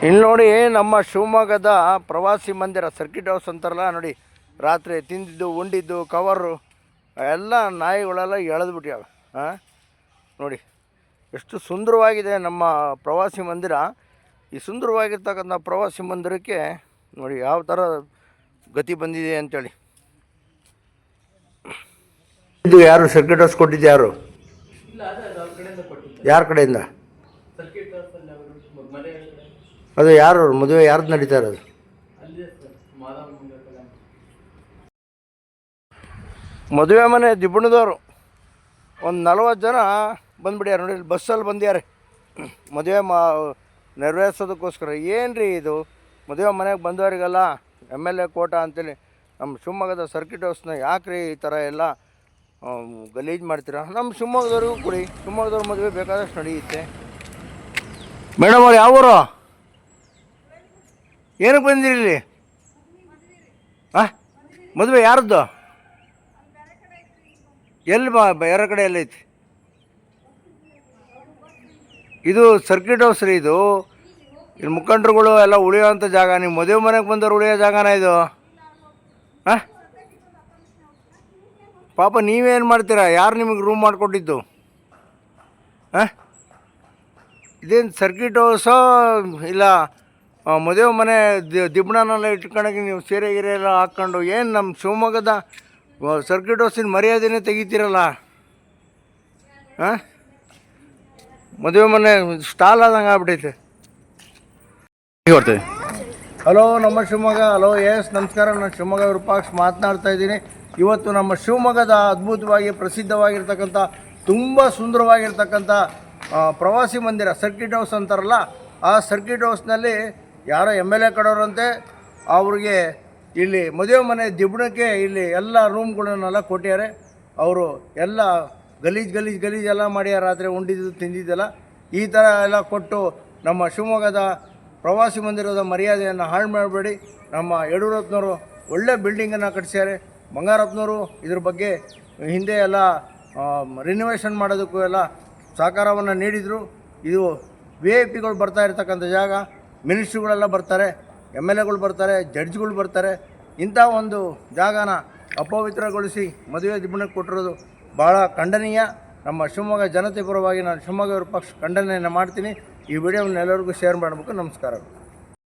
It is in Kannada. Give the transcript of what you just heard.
ಇಲ್ಲಿ ನೋಡಿ ನಮ್ಮ ಶಿವಮೊಗ್ಗದ ಪ್ರವಾಸಿ ಮಂದಿರ ಸರ್ಕಿಟ್ ಹೌಸ್ ಅಂತಾರಲ್ಲ ನೋಡಿ, ರಾತ್ರಿ ತಿಂದಿದ್ದು ಉಂಡಿದ್ದು ಕವರು ಎಲ್ಲ ನಾಯಿಗಳೆಲ್ಲ ಎಳೆದ್ಬಿಟ್ಟಾವೆ. ನೋಡಿ ಎಷ್ಟು ಸುಂದರವಾಗಿದೆ ನಮ್ಮ ಪ್ರವಾಸಿ ಮಂದಿರ. ಈ ಸುಂದರವಾಗಿರ್ತಕ್ಕಂಥ ಪ್ರವಾಸಿ ಮಂದಿರಕ್ಕೆ ನೋಡಿ ಯಾವ ಥರ ಗತಿ ಬಂದಿದೆ ಅಂಥೇಳಿ. ಇದು ಯಾರು ಸರ್ಕಿಟ್ ಹೌಸ್ ಕೊಟ್ಟಿದ್ದು? ಯಾರು ಯಾರ ಕಡೆಯಿಂದ? ಅದು ಯಾರು ಮದುವೆ ಯಾರ್ದು ನಡೀತಾ ಇರೋದು? ಮದುವೆ ಮನೆ ದಿಬ್ಬಣದವರು ಒಂದು 40 ಜನ ಬಂದುಬಿಡ್ಯಾರ ನೋಡಿ. ಬಸ್ಸಲ್ಲಿ ಬಂದ್ಯಾರೆ ಮದುವೆ ನೆರವೇರಿಸೋದಕ್ಕೋಸ್ಕರ. ಏನು ರೀ ಇದು? ಮದುವೆ ಮನೆಗೆ ಬಂದವರಿಗೆಲ್ಲ MLA ಕೋಟಾ ಅಂತೇಳಿ ನಮ್ಮ ಶಿವಮೊಗ್ಗದ ಸರ್ಕಿಟ್ ಹೌಸ್ನ ಯಾಕೆ ರೀ ಈ ಥರ ಎಲ್ಲ ಗಲೀಜು ಮಾಡ್ತೀರಾ? ನಮ್ಮ ಶಿವಮೊಗ್ಗದವ್ರಿಗೂ ಕೊಡಿ. ಶಿವಮೊಗ್ಗದವ್ರ ಮದುವೆ ಬೇಕಾದಷ್ಟು ನಡೆಯುತ್ತೆ. ಮೇಡಮ್ ಅವ್ರು ಯಾವ ಊರು? ಏನಕ್ಕೆ ಬಂದಿರಿ ಇಲ್ಲಿ? ಮದುವೆ ಯಾರದ್ದು? ಎಲ್ಲಿ ಬೇರೆ ಕಡೆ ಎಲ್ಲೈತಿ? ಇದು ಸರ್ಕಿಟ್ ಹೌಸ್ ರೀ. ಇದು ಇಲ್ಲಿ ಮುಖಂಡರುಗಳು ಎಲ್ಲ ಉಳಿಯೋವಂಥ ಜಾಗ. ನೀವು ಮದುವೆ ಮನೆಗೆ ಬಂದವ್ರು ಉಳಿಯೋ ಜಾಗನ ಇದು? ಪಾಪ ನೀವೇನು ಮಾಡ್ತೀರಾ? ಯಾರು ನಿಮಗೆ ರೂಮ್ ಮಾಡಿಕೊಟ್ಟಿದ್ದು? ಇದೇನು ಸರ್ಕಿಟ್ ಹೌಸೋ ಇಲ್ಲ ಮದುವೆ ಮನೆ ದಿಬ್ಬಣನೆಲ್ಲ ಇಟ್ಕೊಂಡಾಗ ನೀವು ಸೀರೆ ಗೀರೆ ಎಲ್ಲ ಹಾಕ್ಕೊಂಡು ಏನು ನಮ್ಮ ಶಿವಮೊಗ್ಗದ ಸರ್ಕಿಟ್ ಹೌಸಿನ ಮರ್ಯಾದೆನೇ ತೆಗಿತೀರಲ್ಲ? ಮದುವೆ ಮನೆ ಸ್ಟಾಲ್ ಆದಂಗೆ ಆಗ್ಬಿಟ್ಟೈತೆ. ಹಲೋ ನಮ್ಮ ಶಿವಮೊಗ್ಗ. ಹಲೋ ಎಸ್ ನಮಸ್ಕಾರ. ನಾನು ಶಿವಮೊಗ್ಗ ವಿರೂಪಾಕ್ಷ ಮಾತನಾಡ್ತಾ ಇದ್ದೀನಿ. ಇವತ್ತು ನಮ್ಮ ಶಿವಮೊಗ್ಗದ ಅದ್ಭುತವಾಗಿ ಪ್ರಸಿದ್ಧವಾಗಿರ್ತಕ್ಕಂಥ ತುಂಬ ಸುಂದರವಾಗಿರ್ತಕ್ಕಂಥ ಪ್ರವಾಸಿ ಮಂದಿರ ಸರ್ಕಿಟ್ ಹೌಸ್ ಅಂತಾರಲ್ಲ, ಆ ಸರ್ಕಿಟ್ ಹೌಸ್ನಲ್ಲಿ ಯಾರೋ MLA ಕಡೋರಂತೆ. ಅವ್ರಿಗೆ ಇಲ್ಲಿ ಮದುವೆ ಮನೆ ದಿಬ್ಬಣಕ್ಕೆ ಇಲ್ಲಿ ಎಲ್ಲ ರೂಮ್ಗಳನ್ನೆಲ್ಲ ಕೊಟ್ಟಿದ್ದಾರೆ. ಅವರು ಎಲ್ಲ ಗಲೀಜೆಲ್ಲ ಮಾಡ್ಯಾರ. ರಾತ್ರಿ ಉಂಡಿದ್ದು ತಿಂದಿದ್ದೆಲ್ಲ ಈ ಥರ ಎಲ್ಲ ಕೊಟ್ಟು ನಮ್ಮ ಶಿವಮೊಗ್ಗದ ಪ್ರವಾಸಿ ಮಂದಿರದ ಮರ್ಯಾದೆಯನ್ನು ಹಾಳು ಮಾಡಬೇಡಿ. ನಮ್ಮ ಯಡಿಯೂರಪ್ಪನವರು ಒಳ್ಳೆ ಬಿಲ್ಡಿಂಗನ್ನು ಕಟ್ಟಿಸ್ಯಾರೆ. ಬಂಗಾರಪ್ಪನವರು ಇದ್ರ ಬಗ್ಗೆ ಹಿಂದೆ ಎಲ್ಲ ರಿನೋವೇಷನ್ ಮಾಡೋದಕ್ಕೂ ಎಲ್ಲ ಸಹಕಾರವನ್ನು ನೀಡಿದರು. ಇದು VIP ಬರ್ತಾ ಇರ್ತಕ್ಕಂಥ ಜಾಗ. ಮಿನಿಸ್ಟ್ರುಗಳೆಲ್ಲ ಬರ್ತಾರೆ, MLAಗಳು ಬರ್ತಾರೆ, ಜಡ್ಜ್ಗಳು ಬರ್ತಾರೆ. ಇಂಥ ಒಂದು ಜಾಗನ ಅಪವಿತ್ರಗೊಳಿಸಿ ಮದುವೆ ದಿಬ್ಬಣಕ್ಕೆ ಕೊಟ್ಟಿರೋದು ಭಾಳ ಖಂಡನೀಯ. ನಮ್ಮ ಶಿವಮೊಗ್ಗ ಜನತೆ ಪರವಾಗಿ ನಾನು ಶಿವಮೊಗ್ಗ ವಿರೂಪಾಕ್ಷ ಖಂಡನೆಯನ್ನು ಮಾಡ್ತೀನಿ. ಈ ವಿಡಿಯೋವನ್ನು ಎಲ್ಲರಿಗೂ ಶೇರ್ ಮಾಡಬೇಕು. ನಮಸ್ಕಾರ.